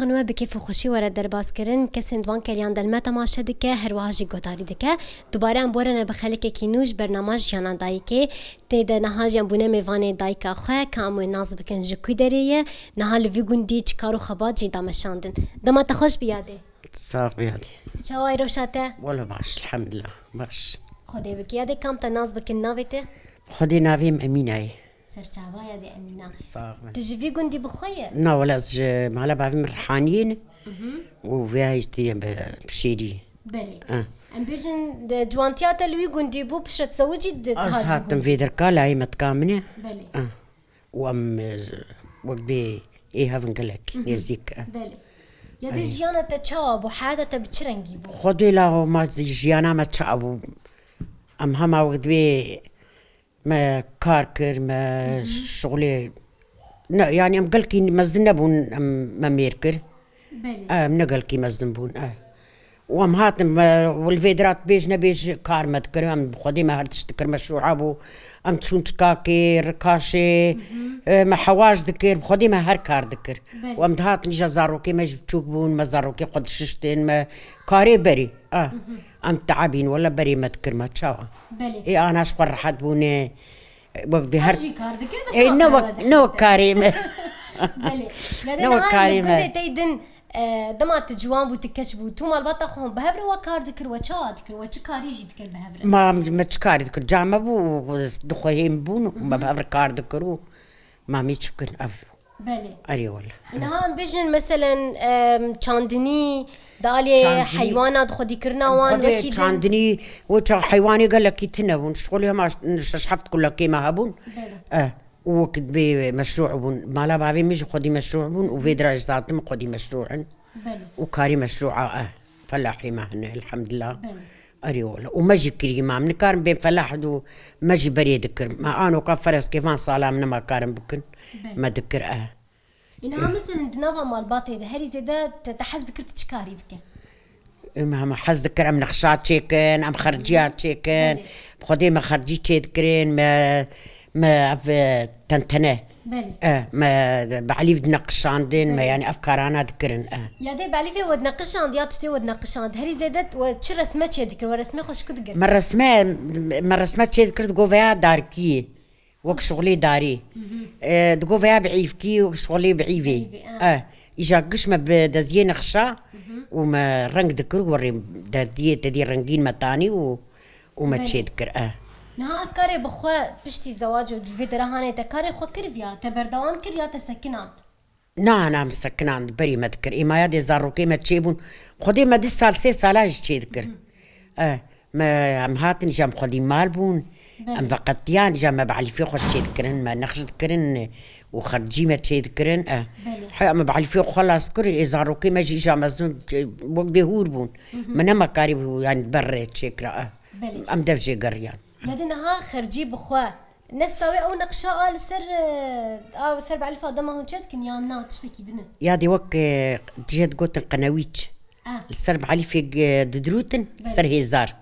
غنوه بكيف وخوشی ورا درباس کرن کسین دوان کلیان دل تماشا دکه هر واجی گوتاری دکه دوباره ام بورن بخلک کینوش برنامج جانان دایکه تید نهاج ام بونه میوان دایکا خو کامو ناز بکن جکوی دریه نهال وی گوندی چکارو خبات جی دامشاندن دما تخوش بیاده صاغ بيادي چاوای روشاته والله باش الحمد لله باش خودی بکیاده کام تا ناز بکن ناویته خدي نافيم أمينة سر چاوای دی امینا صاغ من تجی وی گوندی بخویه نا ولا زج مالا بعمل رحانين وفيها يجتي بشيري بله ام بیشن جوانتیات لوی گوندی بو بشت سوجی هاتم في دركا لا هي متكامنة بله وام وقبي إيه هفنقلك يزيك بله یادی جیانا تا چاوا بو حیاتا تا بچرنگی بو خدي لا ما جيانا ما تشعبوا أم هما وقبي ما كاركر ما شغلي يعني أم قلكي مزدنا بون ما ميركر بله منقلكي مزدن بون وام هاتم والفيدرات بيجنا بيج كار ما تكر ام خدي ما هرتش تكر مشروع ابو ام تشون تشكاكي ركاشي ما حواج دكر خدي ما هر كار دكر وام هات نجا زاروكي ما جبتوك بون ما زاروكي قد ششتين ما كاري بري ام تعبين ولا بري ما تكر ما تشاوا بله اي انا اشقر حد بوني وقت بهر جی کار دکر بس اي نو كاري بله نو كاريمة. لدينا تيدن دمات جوان بو تكش بو تو مال بطا خون بهفر وكار دكر وچا دكر وچ كاري جي دكر بهفر ما تشكاري دكر جامع بو دخوهم بون ما بهر كار دكرو ما ميتشكن اف بله اري والله انها بيجن مثلا چاندني دالي حيوانات خدي كرنا وان وكيد عندني وش حيواني قال لك يتنبون شغلي ما شحفت كل كيما هبون وكد بمشروع بون ما لا بعرف مش خدي مشروع بون وفي درجة ذاتهم خدي مشروع بله وكاري مشروع فلاحي معنا الحمد لله بله اري والله ومجي كريمة من كارم بين فلاح دو مجي بري ذكر ما انا كفرس كيفان صالة من ما كارم بكن ما ذكر انها مثلا دنافا مال باطي ده هري زيدا تحس ذكرت تشكاري بك ما حز ذكر ام نخشات شيكن ام خرجيات شيكن بخدي ما خرجي تشيكرين ما في تنتنه بله ما بعلي نقشاندين ما يعني افكارنا ذكرن يا دي بعلي في ود نقشاند يا تشتي ود نقشاند هري زيدت وتش رسمه ذكر ورسمه خوش كدقر مرسمه شي ذكرت قوفيا داركي وك شغلي داري دقوفيا بعيفكي وك شغلي بعيفي إجا قشمة بدزين نقشا وما رنگ ذكر وري دي رنگين متاني وما تشي ذكر نها افكاري بخوا بشتي زواج في درهانه تكاري خو كرفيا تبردوان كريا تسكنات أنا مسكنان بري ما ذكر إما يدي زاروكي ما تشيبون خدي ما دي سال 6 سالاج تشي ذكر ما ام هاتن جام خدي مالبون ام بقتيان جام بعلفي خد تشي ذكرن ما نخش ذكرن وخرجي ما تشي ذكرن حي ما بعلفي خلاص كري زاروكي ما جي جام وقت هوربون من ما قارب يعني بري تشيكرا ام دبجي قريان لدينا خرجي بخوا نفساوي او نقشاء سر بعلفا دما هون شد كن يانا تشتكي دنا يا دي وك جيت قوت قناويتش السرب علي في ددروتن سر هزار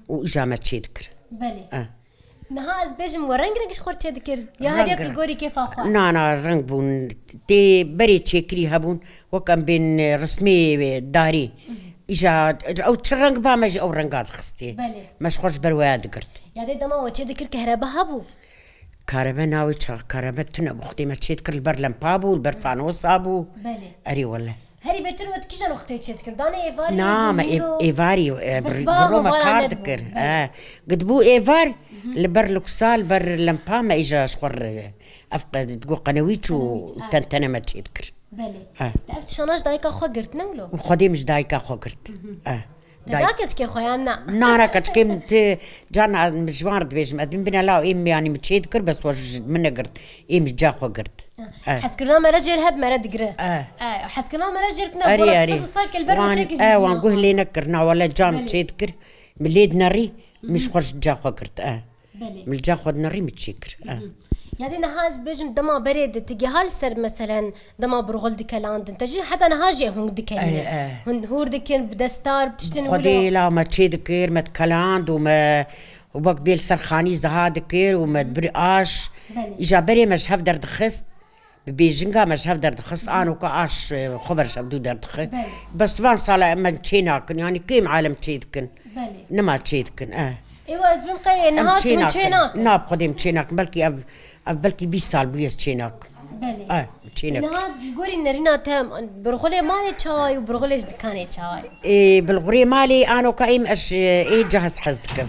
واجامه تشيدكر بله نها از بيجم ورنگ رنگش خور تشيدكر يا هريك الغوري كيف اخوا نا رنگ بون تي بري تشكري هبون وكم بين رسمي داري إجا أو تشرنج بامج أو رنجات خستي بله مش خوش برواد قرت يا دي دما وتشي ذكر كهرباء هبو كهرباء ناوي كهرباء تنا بختي ما تشي ذكر البرلم بابو البرفانوس أبو بله أري والله هري بيتر وتكيجان أختي تشي ذكر دانا إيفاري نعم إيفاري بروما كار ذكر قد بو إيفار البرلوكسال برلمبا ما إجا شخور أفقد تقول قنويتش وتنتنا ما تشي ذكر بله تعرفت شناش دايكا خو قرت نولو وخدي مش دايكا خو قرت داكت كي خويانا نارا كتكيم جانا مجوار بيج مقدم بنا لاو إيم يعني متشيد كر بس وجد من قرت إيم جا خو قرت حسكرنا مرجر هب مرد قرا حسكرنا مرجر تنا صدو صار كالبر وتشيك وانقول لي نكرنا ولا جام تشيد كر مليد نري مش خرج جا خو قرت من جا خو نري متشيكر يعني نهاز بيجم دما بريد تجي هالسر مثلا دما برغل دكلاند تجي حتى نهاجي هون دكين هون هور دكين بدستار بتشتن ولا خدي لا ما تشي دكير ما تكلاند وما وبقبل سرخاني زها دكير وما تبرقاش إجا بري مش هفدر دخست ببيجنگا مش هف درد خست آنو كاش خبر شبدو درد خ بس فان صالة من تشيناكن يعني كيم عالم تشيدكن نما تشيدكن ايوا ازبن قي نهات من تشيناك ناب قديم تشيناك بلكي اف بلكي 20 سال بيس تشيناك بله تشيناك نهات الجوري نرينا تام برغلي مالي تشاي وبرغلي دكاني تشاي بالغري مالي آنو كايم اش جهز حزدكم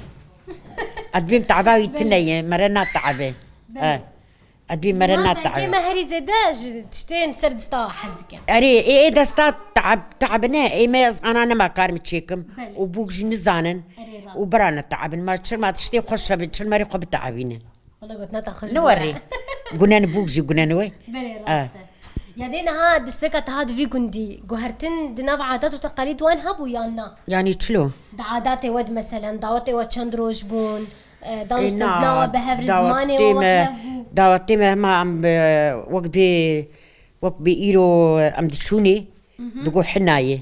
ادبيم تعباوي تنية مرنات تعبه ادبيم مرنات تعبه كيما هري زداج تشتين سرد ستا حزدك اري دستا تعبنا ما انا ما كارم تشيكم وبوج نزانن وبرانا تعبن ما تشر ما تشتي خوش بتشر مري قب تعبينه والله قلت نتاخذ نوري قلنا نبوجي قلنا نوي بلي راسته يا دينا هاد دسبيكا هاد في كندي جوهرتن دناف عادات وتقاليد وين هبو يانا يعني شلو عاداتي ود مثلا دعوتي ود شندروش بون داوستنا بهفر زماني دعوتي ما عم وقت بيرو ام دشوني دقو حنايه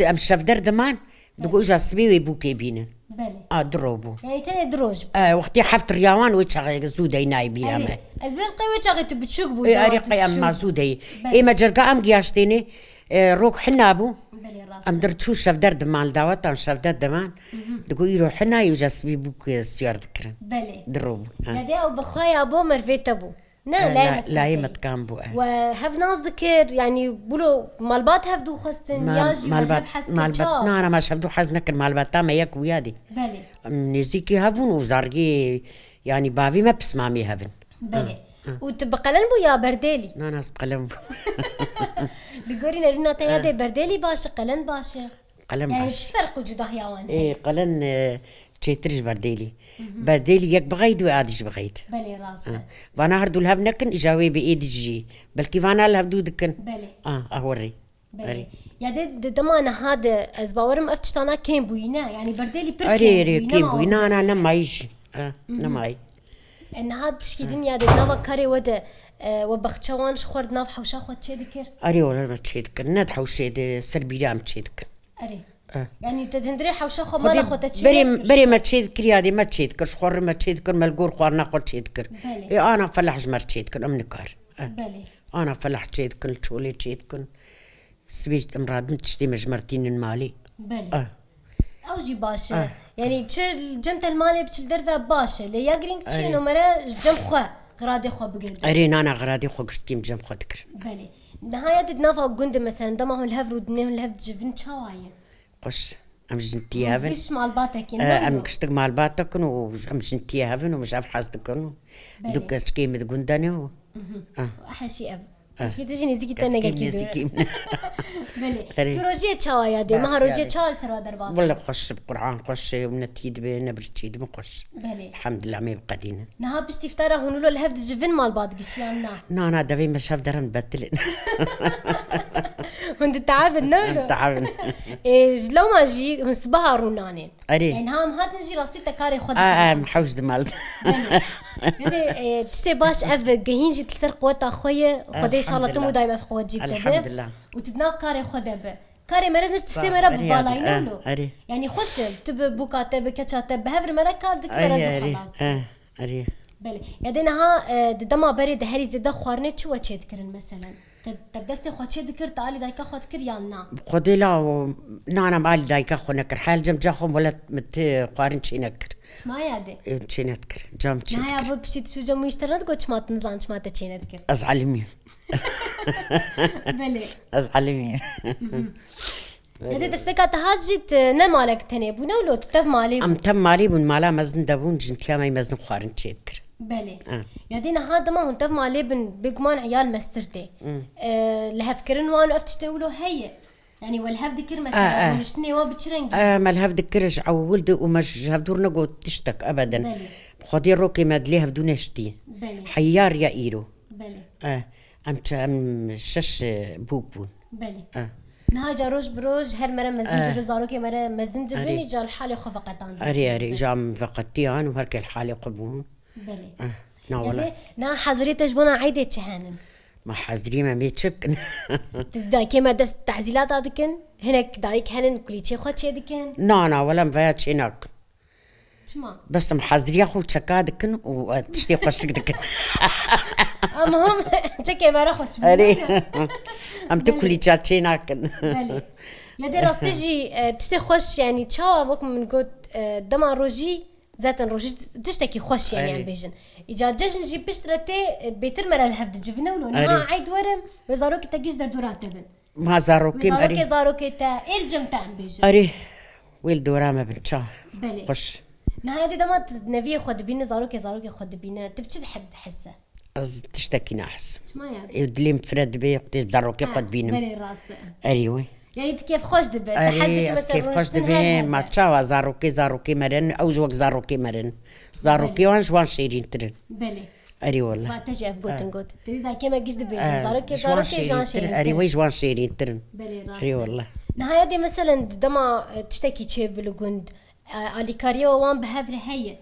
ام شفدر دمان دقو اجا سبيوي بوكي بينن بلي دروبو يعني تاني دروج وقتي حفت رياوان ويتشغل زودي نايبي اما ازبل قوي تشغل تبتشوك بو اري قيام ما زودي ما جرقا ام قياشتيني روك حنابو ام درتشو شفدر دمان دعوت ام شفدر دمان دقو يرو حنايه وجا سبي بوكي سيار ذكر بلي دروبو يا دي او بخايا ابو مرفيت ابو لا يمت كان بو وهف ناس ذكر يعني بقولوا مالبات هفدو خستن ياجي مالبات انا ما شفدو حزنك المالبات ما يك ويادي بلي نزيكي هافون وزارجي يعني بافي ما بسمامي هافن بلي وتبقلن بو يا برديلي انا بقلن بو لقوري نرينا تيادي برديلي باش قلن باش قلن يعني باش شو فرق وجوده ياوان قلن تشيترج برديلي برديلي يك بغيد وادش بغيد بلي راسته فانا هردو الهب نكن اجاوي بايد جي بلكي فانا الهبدو دكن بلي اوري بلي يا دي دمانا هذا ازباورم افتشتانا كين بوينا يعني برديلي بركين اري كين بوينا انا نمايج نماي ان هاد شكيدين يا دي نافا كاري ودا وبختشوان شخورد ناف حوشا خو تشي دكر اري ولا ما تشي دكر ند حوشي سربيرام تشي دكر اري يعني تدندري حوشا خو ما خو تشي بري ما تشي دكر يا دي ما تشي دكر شخور ما تشي دكر ملقور خوارنا خو تشي دكر انا فلاح جمر تشي دكر امنكار بلي انا فلاح تشي دكر تشولي تشي دكر سبيت امراد تشتي مجمرتين المالي بلي اوجي باشا يعني تشل جمت المالي بتشل درفه باشا لي ياغرينغ تشينو مرا جم خو غرادي خو بقد اري انا غرادي خو قشتيم جم خو دكر بلي نهايه تدنافا قند مثلا دما هو الهفر ودنيم الهفت جفن شوايه قش ام جنتي هافن مش مع الباتك ام قشتك مع الباتك وام جنتي هافن ومش عارف حاسدك دوك تشكيم دغنداني احلى شيء اسكي تجيني زيكي تنقل كده بلي تروجيه تشاوايا دي ما روجيه تشال سروا درباس والله قش بقران قش ونتيد بنبرتيد مقش بلي الحمد لله ما يبقدينا نها باش تفترى هونلو الهفد جفن مال باد قشيانا انا دافي ما شاف درن بدلن هند تعب النولو تعب لو ما جي هن صباح رونانين اري يعني هام هاد نجي راسي تكاري خد محوش دمال يعني تشتي باش اف جهين جيت لسرق وتا خويا خدي ان شاء الله تمو دايما في قوه جيب الحمد لله وتدناف كاري خدها باي مرة نستسي مرة بفالاي نولو يعني خوش تب بوكاته بكاتشاته بهفر مرة كاردك مرة زخلاص اري بلي يدينها دما بريد هري زيدا خوارني شو وجه ذكرن مثلا تبدستي خوتشي ذكر تعالي دايكا خو ذكر يالنا خدي لا نانا مالي دايكا خو نكر حال جم جاخم ولا مت قارن شي نكر ما يادي شي نكر جام شي نهاية ابو بشي تشو جم يشترط قوش ما تنزان ما تشي نذكر ازعل مين بلي ازعل مين يدي تسبيكات هاجيت نمالك تاني بونا ولو تتف مالي ام تم مالي بون مالا مزن دبون جنتيا ما يمزن خوارن شي ذكر بلي يدينا هذا ما هنتف مالي بن بيجمان عيال مسترتي لهفكرن وانو افتشتي ولو هي يعني والهف ذكر مثلا ونشتني وبتشرنجي ما الهف ذكرش او ولد ومش هفدور نقول تشتك ابدا خدي روكي مدليها بدون اشتي حيار يا ايرو بلي ام شش بوكبون بلي نهاجا روج بروج هر مرة مزند بزاروكي مرة مزند بني جا الحالي خو فقطان اري جام فقطيان وهرك الحالي قبون بلي ناولا نا حضري تجبنا عيدة تشهانن ما حضري ما بيتشبكن دايكي ما دست تعزيلات هذكن هناك دايك هنن كلي شي خو تشي دكن نا ولا مفيات شيناك شما بس محضري اخو تشكا دكن وتشتي قشك دكن مهم چکه مرا خوش اری ام تکلی چاچی نکن بله یادی راستی جی تشتی خوش یعنی چاوا وقت من گفت دما روجی زاتن روجی تشتكي خوش يعني عم بيجن إجا جشن جي بشترتي بيتر مرة الهفد جفنا ولو نها عيد ورم وزاروكي تجيش دردورات تبن ما زاروكي زاروكي تا إلجم تا عم بيجن أري ويل دورامة بنتشا بلي خوش نها هذه دمات نبي خد بينا زاروكي خد بينا تبتشد حد حسه از تشتكي نحس شما يعني يدلي مفرد بي قتي زاروكي قد بينم بلي راس أري وي يعني كيف خوش دبي أري كيف خوش دبي ما تشاوا زاروكي مرن أو جوك زاروكي مرن زاروكي وان جوان شيرين ترن بلي أري والله ما تجي في قوتن قوت تري دا كيما جيش دبي زاروكي جوان شيرين أري وي جوان شيرين ترن بلي راس أري والله نهاية دي مثلا دما تشتكي تشيب بالجند اليكاريو وان بهافر هي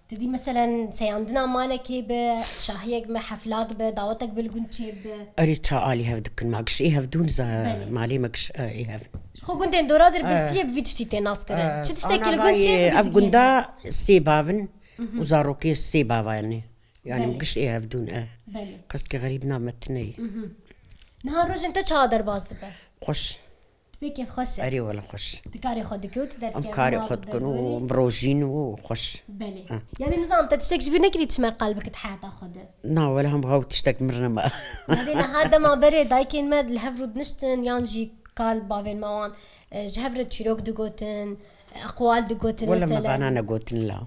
تدي مثلا سي عندنا مالك بشاهيك ما حفلات بدعوتك بالجند تشيب أري تا آلي هفدك ماكش إيه هفدون مالي ماكش إيه هف شو كنت اندورادر بس يب في تشتي ناس كره شو تشتكي الجند تشيب أفجندا سيبافن وزاروكي سيبافا يعني ماكش إيه هفدون قصدك غريب نامتني نهار روز انت شادر باز دبا خوش بيكي خوش أري والله خوش تكاري خدك وتدار كاري خدكن ومروجين وخوش بلي يعني نظام تشتكش بينك تشمر قلبك تحاتا خده نا ولا هم غاو تشتك مرنا ما يعني هذا ما بري دايكين مد الهفرود نشتن يانجي قال بافين موان جهفرد شيروك دقوتن أقوال دقوتن ولا مثلا ما أنا قوتن لا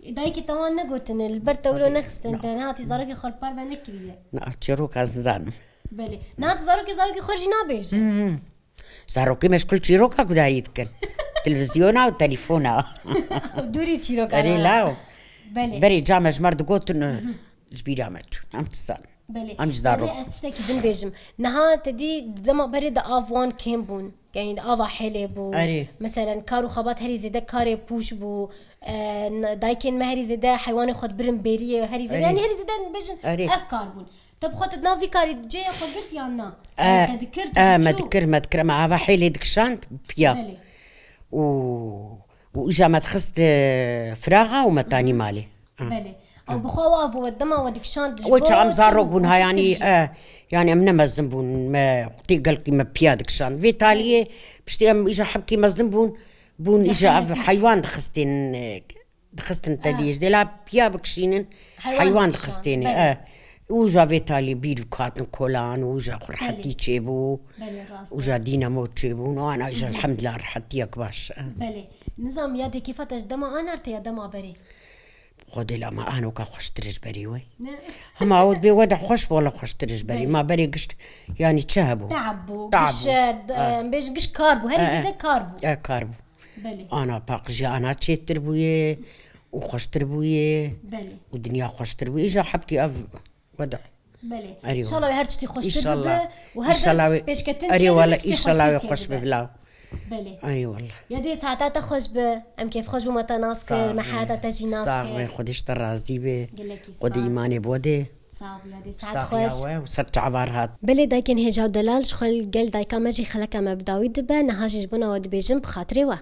دايكي توان نقوتن البرتا ولو نخستن تنهاتي زاركي خال بار بنكريه نا تشيروك أزنزان بلي نهات زاركي خرجي نابيج زاروكي مش كل تشيروكا كدا يتكن تلفزيونا وتليفونا دوري تشيروك أري لا بلي بري جامج مرد قوتن جبي جامج أم تسان بلي أم جزارو استشتكي دم بيجم نها تدي دم بري دا آفوان كيم بون يعني آفا حلي بو أري. مثلا كارو خبات هري زيدا كاري بوش بو دايكين ما هري زيدا حيواني خد برم بيريه هري زيدا يعني هري زيدا بيجن أفكار بون طب خد نافي كاري جاي خبرت يانا تذكرت ما تذكر مع آفا حيلي دكشان بيا بلي وإجا ما تخست فراغة وما تاني مالي بلي او بخوا افو ودما وديك شان وش عم زاروك بونها يعني يعني امنا مزنبون ما اختي قال كي ما بيادك شان فيتالي بشتي ام اجا حبكي مزنبون بون اجا حيوان دخستن تديش دي لا بيا بكشينن حيوان دخستيني وجا فيتالي بيرو كاتن كولان وجا خرحتي تشيبو وجا دينامو تشيبو وانا اجا الحمد لله رحتي اكباش بلي نظام يادي كيفتش دما انا ارتي دما بري خدي لا ما أنا وكخوش تريج بري وي هم عود بي ودا خوش ولا خوش تريج بري ما بري قشت يعني تشهبوا تعبوا قش بيش قش كاربو هري زيدا كاربو كاربو بلي أنا باقجي أنا تشيت تربويه وخوش تربويه بلي ودنيا خوش تربويه إجا حبكي ودا بلي إن شاء الله هرتشتي خوش تربويه وهرتش بيش كتن أري والله إن شاء الله خوش ببلاو بلي أي والله يا دي ساعات خوش أم كيف خوش بمتا ناسكر ما حدا تجي ناسكر صاغ خديش ترازي به خدي إيماني بودي صاغ يا دي ساعات خوش وست عبار هات بلي دايكن هجاو دلال شخل قل دايكا ماجي خلكا مبداوي دبا نهاجي جبنا ود بيجم بخاطري وا